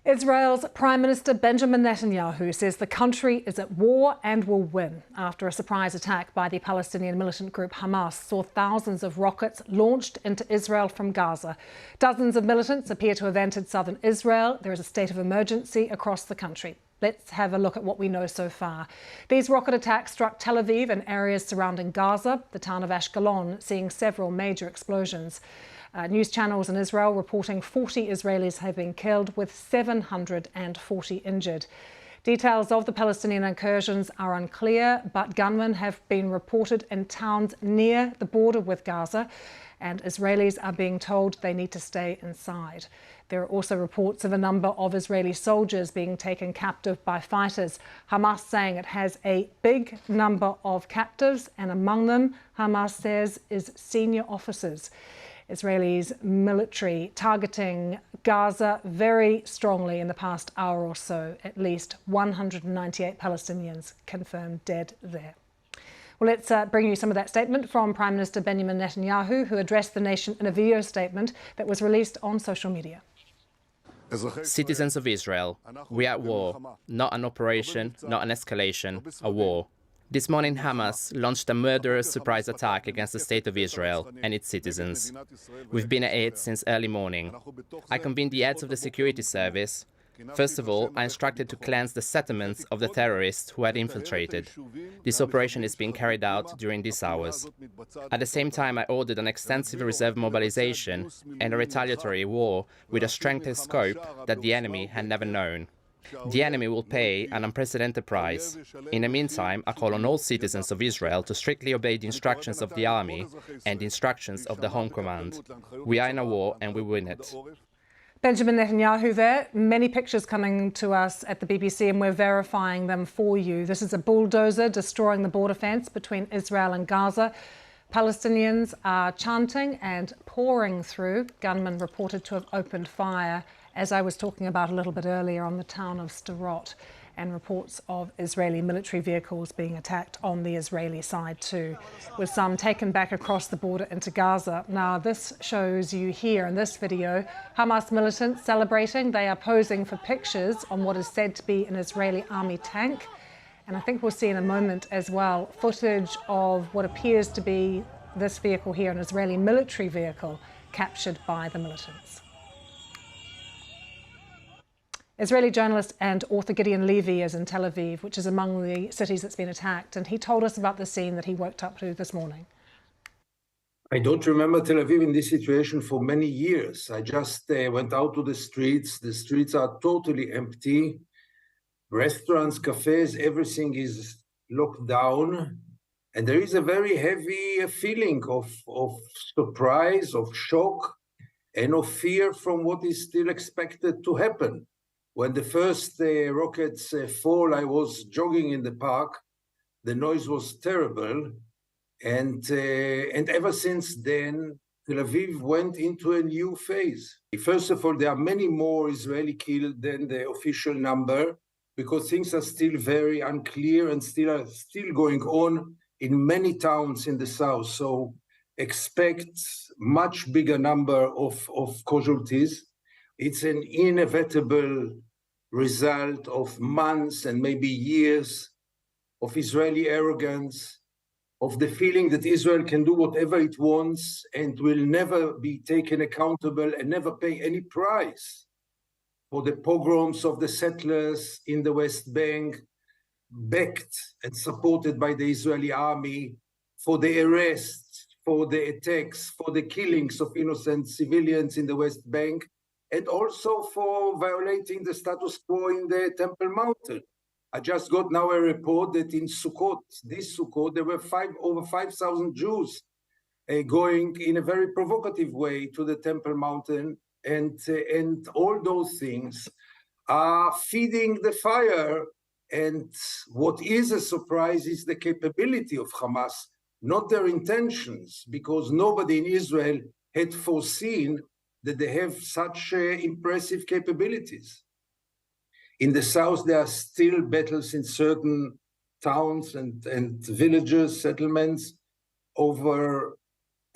Israel's Prime Minister Benjamin Netanyahu says the country is at war and will win after a surprise attack by the Palestinian militant group Hamas saw thousands of rockets launched into Israel from Gaza. Dozens of militants appear to have entered southern Israel. There is a state of emergency across the country. Let's have a look at what we know so far. These rocket attacks struck Tel Aviv and areas surrounding Gaza, the town of Ashkelon seeing several major explosions. News channels in Israel reporting 40 Israelis have been killed with 740 injured. Details of the Palestinian incursions are unclear, but gunmen have been reported in towns near the border with Gaza, and Israelis are being told they need to stay inside. There are also reports of a number of Israeli soldiers being taken captive by fighters. Hamas saying it has a big number of captives, and among them, Hamas says, is senior officers. Israel's military targeting Gaza very strongly in the past hour or so. At least 198 Palestinians confirmed dead there. Well, let's bring you some of that statement from Prime Minister Benjamin Netanyahu, who addressed the nation in a video statement that was released on social media. Citizens of Israel, we are at war, not an operation, not an escalation, a war. This morning, Hamas launched a murderous surprise attack against the state of Israel and its citizens. We've been at it since early morning. I convened the heads of the security service. First of all, I instructed to cleanse the settlements of the terrorists who had infiltrated. This operation is being carried out during these hours. At the same time, I ordered an extensive reserve mobilization and a retaliatory war with a strength and scope that the enemy had never known. The enemy will pay an unprecedented price. In the meantime, I call on all citizens of Israel to strictly obey the instructions of the army and the instructions of the Home Command. We are in a war and we win it. Benjamin Netanyahu there. Many pictures coming to us at the BBC and we're verifying them for you. This is a bulldozer destroying the border fence between Israel and Gaza. Palestinians are chanting and pouring through. Gunmen reported to have opened fire, as I was talking about a little bit earlier, on the town of Sderot, and reports of Israeli military vehicles being attacked on the Israeli side too, with some taken back across the border into Gaza. Now, this shows you here in this video Hamas militants celebrating. They are posing for pictures on what is said to be an Israeli army tank. And I think we'll see in a moment as well footage of what appears to be this vehicle here, an Israeli military vehicle captured by the militants. Israeli journalist and author Gideon Levy is in Tel Aviv, which is among the cities that's been attacked, and he told us about the scene that he woke up to this morning. I don't remember Tel Aviv in this situation for many years. I just went out to the streets. The streets are totally empty. Restaurants, cafes, everything is locked down. And there is a very heavy feeling of surprise, of shock, and of fear from what is still expected to happen. When the first rockets fall, I was jogging in the park. The noise was terrible. And ever since then, Tel Aviv went into a new phase. First of all, there are many more Israeli killed than the official number, because things are still very unclear and still going on in many towns in the south. So expect much bigger number of casualties. It's an inevitable result of months and maybe years of Israeli arrogance, of the feeling that Israel can do whatever it wants and will never be taken accountable and never pay any price for the pogroms of the settlers in the West Bank, backed and supported by the Israeli army, for the arrests, for the attacks, for the killings of innocent civilians in the West Bank, and also for violating the status quo in the Temple Mountain. I just got now a report that in Sukkot, this Sukkot, there were over 5,000 Jews going in a very provocative way to the Temple Mountain, and all those things are feeding the fire. And what is a surprise is the capability of Hamas, not their intentions, because nobody in Israel had foreseen that they have such impressive capabilities. In the south, there are still battles in certain towns and villages, settlements, over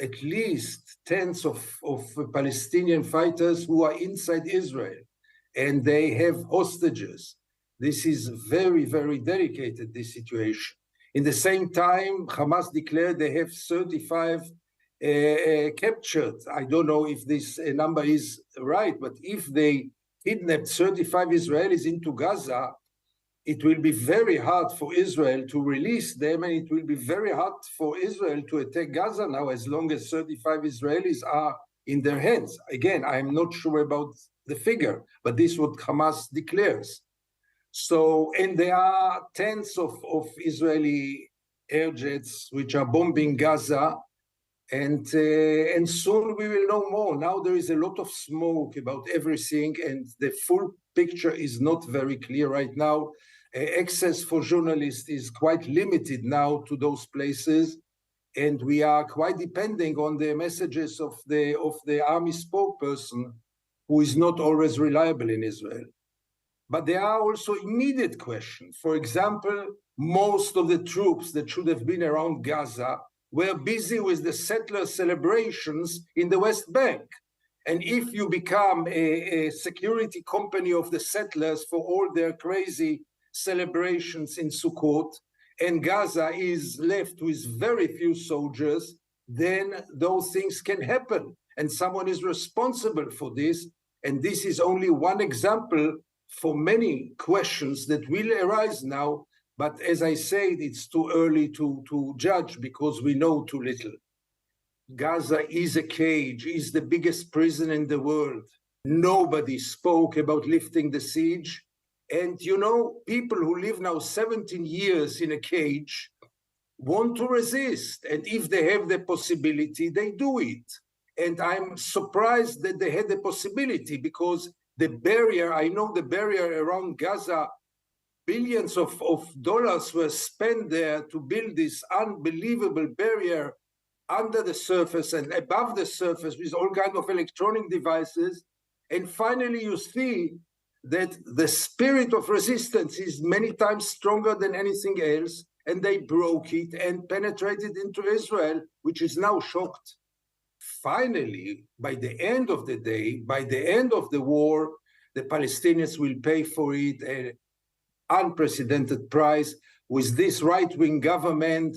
at least tens of Palestinian fighters who are inside Israel. and they have hostages. This is very, very delicate, this situation. In the same time, Hamas declared they have 35 captured. I don't know if this number is right, but if they kidnapped 35 Israelis into Gaza, it will be very hard for Israel to release them, and it will be very hard for Israel to attack Gaza now as long as 35 Israelis are in their hands. Again, I'm not sure about the figure, but this is what Hamas declares. So, and there are tens of Israeli air jets which are bombing Gaza, and soon we will know more. Now there is a lot of smoke about everything, and the full picture is not very clear right now. Access for journalists is quite limited now to those places, and we are quite depending on the messages of the army spokesperson, who is not always reliable in Israel. But there are also immediate questions. For example, most of the troops that should have been around Gaza were busy with the settler celebrations in the West Bank. And if you become a security company of the settlers for all their crazy celebrations in Sukkot, and Gaza is left with very few soldiers, then those things can happen. And someone is responsible for this. And this is only one example for many questions that will arise now. But as I said, it's too early to judge because we know too little. Gaza is a cage, is the biggest prison in the world. Nobody spoke about lifting the siege. And you know, people who live now 17 years in a cage want to resist. And if they have the possibility, they do it. And I'm surprised that they had the possibility, because the barrier, I know the barrier around Gaza, billions of dollars were spent there to build this unbelievable barrier under the surface and above the surface with all kinds of electronic devices. And finally, you see that the spirit of resistance is many times stronger than anything else, and they broke it and penetrated into Israel, which is now shocked. Finally, by the end of the day, by the end of the war, the Palestinians will pay for it an unprecedented price. With this right-wing government,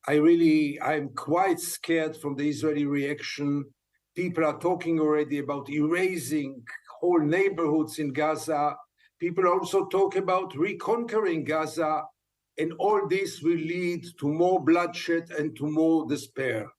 I'm quite scared from the Israeli reaction. People are talking already about erasing whole neighborhoods in Gaza. People also talk about reconquering Gaza, and all this will lead to more bloodshed and to more despair.